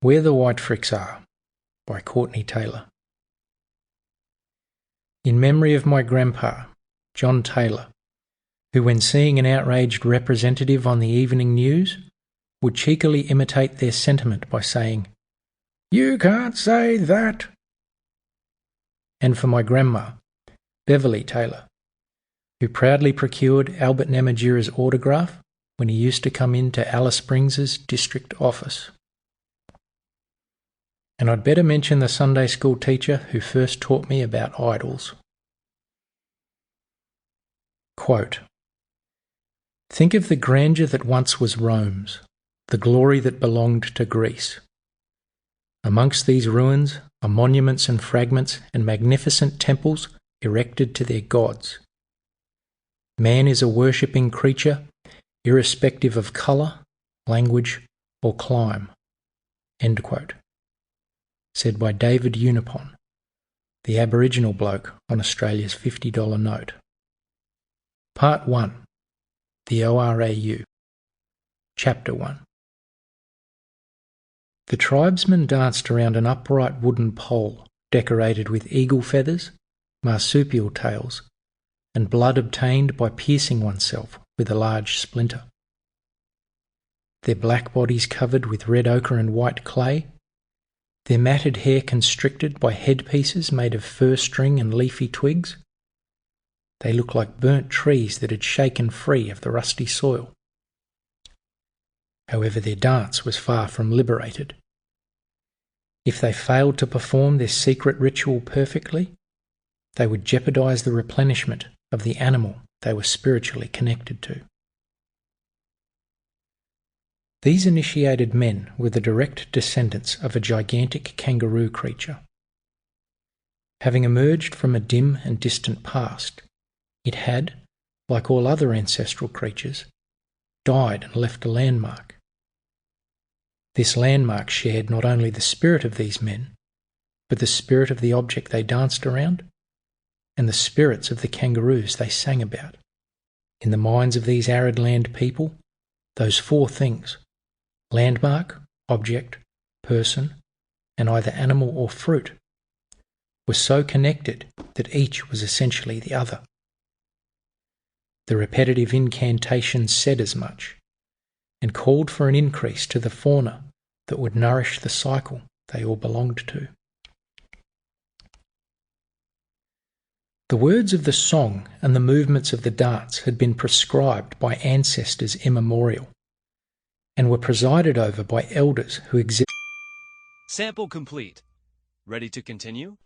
Where the White Fricks Are by Courtney Taylor. In memory of my grandpa, John Taylor, who when seeing an outraged representative on the evening news would cheekily imitate their sentiment by saying, "You can't say that." And for my grandma, Beverly Taylor, who proudly procured Albert Namatjira's autograph when he used to come into Alice Springs's district office. And I'd better mention the Sunday school teacher who first taught me about idols. Quote, "Think of the grandeur that once was Rome's, the glory that belonged to Greece. Amongst these ruins are monuments and fragments and magnificent temples erected to their gods. Man is a worshipping creature, irrespective of colour, language, or clime." End quote. Said by David Unapon, the Aboriginal bloke on Australia's $50 note. Part 1. The ORAU. Chapter 1. The tribesmen danced around an upright wooden pole decorated with eagle feathers, marsupial tails, and blood obtained by piercing oneself with a large splinter. Their black bodies covered with red ochre and white clay, their matted hair constricted by headpieces made of fir string and leafy twigs. They looked like burnt trees that had shaken free of the rusty soil. However, their dance was far from liberated. If they failed to perform their secret ritual perfectly, they would jeopardize the replenishment of the animal they were spiritually connected to. These initiated men were the direct descendants of a gigantic kangaroo creature. Having emerged from a dim and distant past, it had, like all other ancestral creatures, died and left a landmark. This landmark shared not only the spirit of these men, but the spirit of the object they danced around, and the spirits of the kangaroos they sang about. In the minds of these arid land people, those four things, landmark, object, person, and either animal or fruit, were so connected that each was essentially the other. The repetitive incantations said as much, and called for an increase to the fauna that would nourish the cycle they all belonged to. The words of the song and the movements of the dance had been prescribed by ancestors immemorial, and were presided over by elders who existed. Sample complete. Ready to continue?